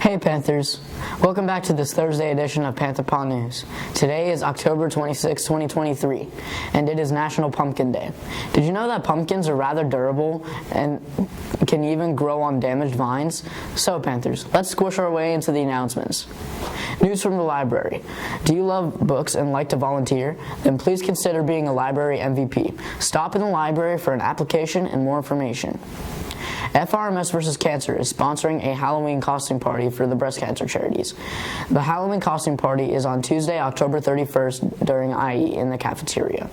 Hey Panthers, welcome back to this Thursday edition of Panther Paw News. Today is October 26, 2023, and it is National Pumpkin Day. Did you know that pumpkins are rather durable and can even grow on damaged vines? So Panthers, let's squish our way into the announcements. News from the library. Do you love books and like to volunteer? Then please consider being a library MVP. Stop in the library for an application and more information. FRMS vs. Cancer is sponsoring a Halloween costume party for the breast cancer charities. The Halloween costume party is on Tuesday, October 31st during IE in the cafeteria,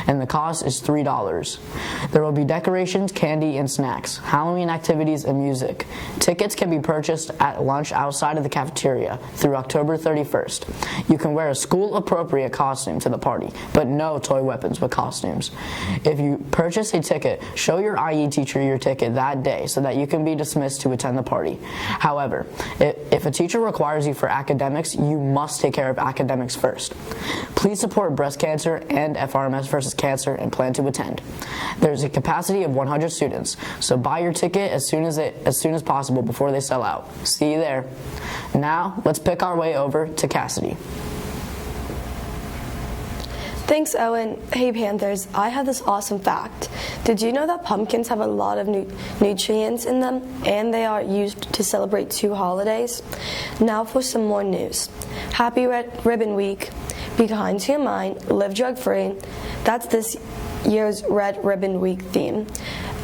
and the cost is $3. There will be decorations, candy, and snacks, Halloween activities, and music. Tickets can be purchased at lunch outside of the cafeteria through October 31st. You can wear a school-appropriate costume to the party, but no toy weapons with costumes. If you purchase a ticket, show your IE teacher your ticket that day so that you can be dismissed to attend the party. However, if a teacher requires you for academics, you must take care of academics first. Please support breast cancer and FRMS vs. Cancer and plan to attend. There's a capacity of 100 students, so buy your ticket as soon as possible before they sell out. See you there. Now, let's pick our way over to Cassidy. Thanks, Owen. Hey Panthers, I have this awesome fact. Did you know that pumpkins have a lot of nutrients in them and they are used to celebrate 2 holidays? Now for some more news. Happy Red Ribbon Week. Be kind to your mind, live drug-free. That's this year's Red Ribbon Week theme.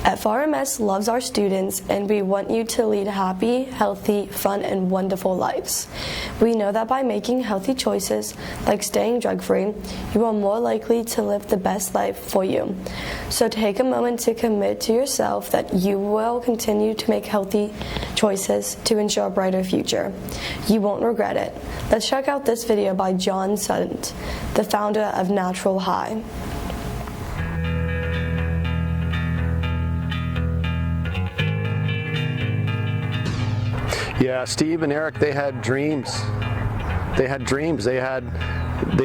FRMS loves our students and we want you to lead happy, healthy, fun, and wonderful lives. We know that by making healthy choices, like staying drug-free, you are more likely to live the best life for you. So take a moment to commit to yourself that you will continue to make healthy choices to ensure a brighter future. You won't regret it. Let's check out this video by John Sutton, the founder of Natural High. Yeah, Steve and Eric, they had dreams. They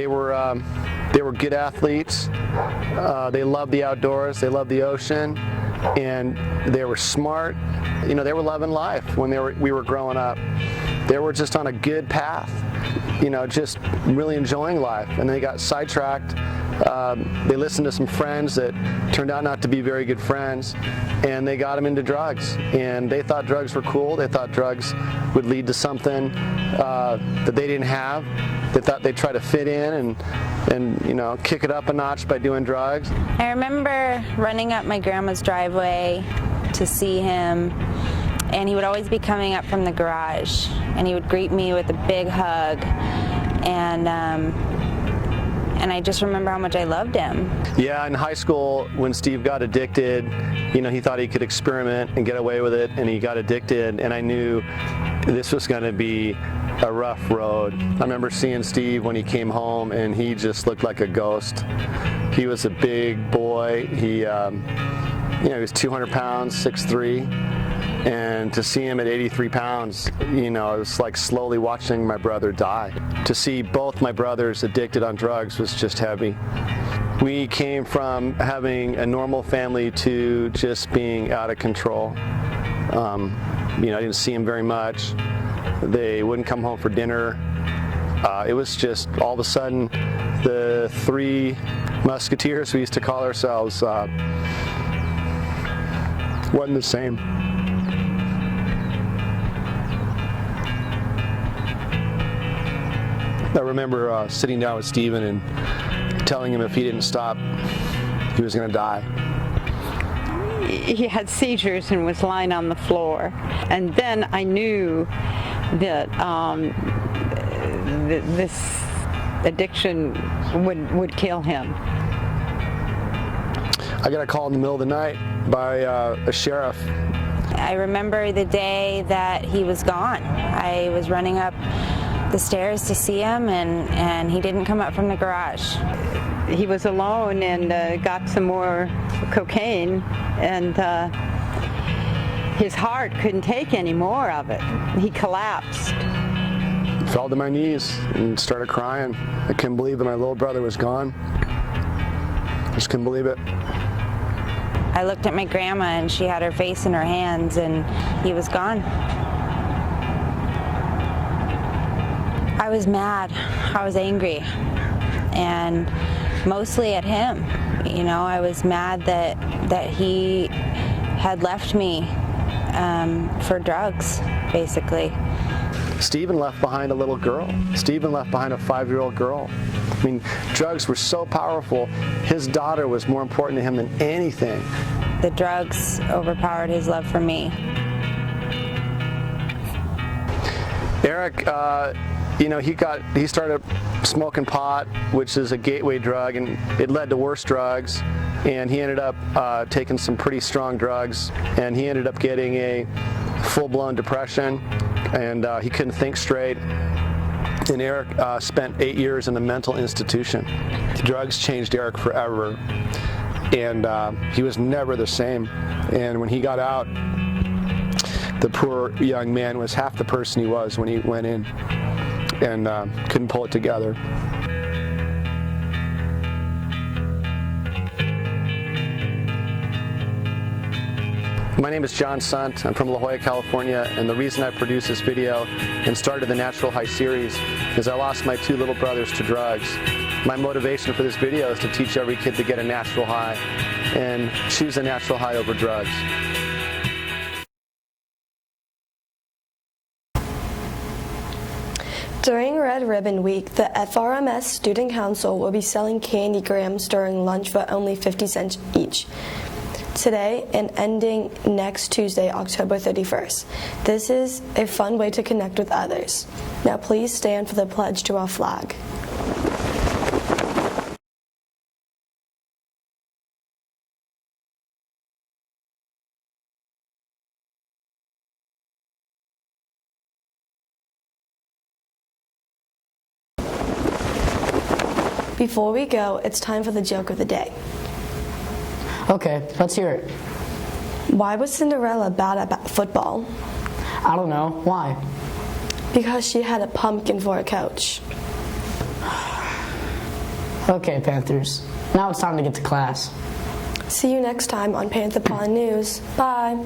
were good athletes. They loved the outdoors. They loved the ocean, and they were smart. You know, they were loving life when we were growing up. They were just on a good path. You know, just really enjoying life, and they got sidetracked. They listened to some friends that turned out not to be very good friends, and they got them into drugs. And they thought drugs were cool. They thought drugs would lead to something that they didn't have. They thought they'd try to fit in and you know, kick it up a notch by doing drugs. I remember running up my grandma's driveway to see him, and he would always be coming up from the garage, and he would greet me with a big hug, and I just remember how much I loved him. Yeah, in high school, when Steve got addicted, you know, he thought he could experiment and get away with it, and he got addicted, and I knew this was going to be a rough road. I remember seeing Steve when he came home, and he just looked like a ghost. He was a big boy. He, you know, he was 200 pounds, 6'3", and to see him at 83 pounds, you know, it was like slowly watching my brother die. To see both my brothers addicted on drugs was just heavy. We came from having a normal family to just being out of control. You know, I didn't see him very much. They wouldn't come home for dinner. It was just all of a sudden the 3 musketeers we used to call ourselves wasn't the same. I remember sitting down with Steven and telling him if he didn't stop, he was going to die. He had seizures and was lying on the floor. And then I knew that this addiction would kill him. I got a call in the middle of the night by a sheriff. I remember the day that he was gone. I was running up the stairs to see him, and he didn't come up from the garage. He was alone and got some more cocaine, and his heart couldn't take any more of it. He collapsed. Fell to my knees and started crying. I couldn't believe that my little brother was gone. Just couldn't believe it. I looked at my grandma, and she had her face in her hands, and he was gone. I was mad. I was angry. And mostly at him. You know, I was mad that he had left me for drugs, basically. Stephen left behind a little girl. Stephen left behind a 5-year-old girl. I mean, drugs were so powerful. His daughter was more important to him than anything. The drugs overpowered his love for me. Eric, you know, he started smoking pot, which is a gateway drug, and it led to worse drugs. And he ended up taking some pretty strong drugs, and he ended up getting a full-blown depression, and he couldn't think straight. And Eric spent 8 years in a mental institution. The drugs changed Eric forever, and he was never the same. And when he got out, the poor young man was half the person he was when he went in, and couldn't pull it together. My name is John Sant. I'm from La Jolla, California, and the reason I produced this video and started the Natural High series is I lost my 2 little brothers to drugs. My motivation for this video is to teach every kid to get a natural high and choose a natural high over drugs. During Red Ribbon Week, the FRMS Student Council will be selling candy grams during lunch for only 50 cents each. Today and ending next Tuesday, October 31st. This is a fun way to connect with others. Now please stand for the pledge to our flag. Before we go, it's time for the joke of the day. Okay, let's hear it. Why was Cinderella bad at football? I don't know. Why? Because she had a pumpkin for a coach. Okay, Panthers. Now it's time to get to class. See you next time on Panther Paw News. Bye.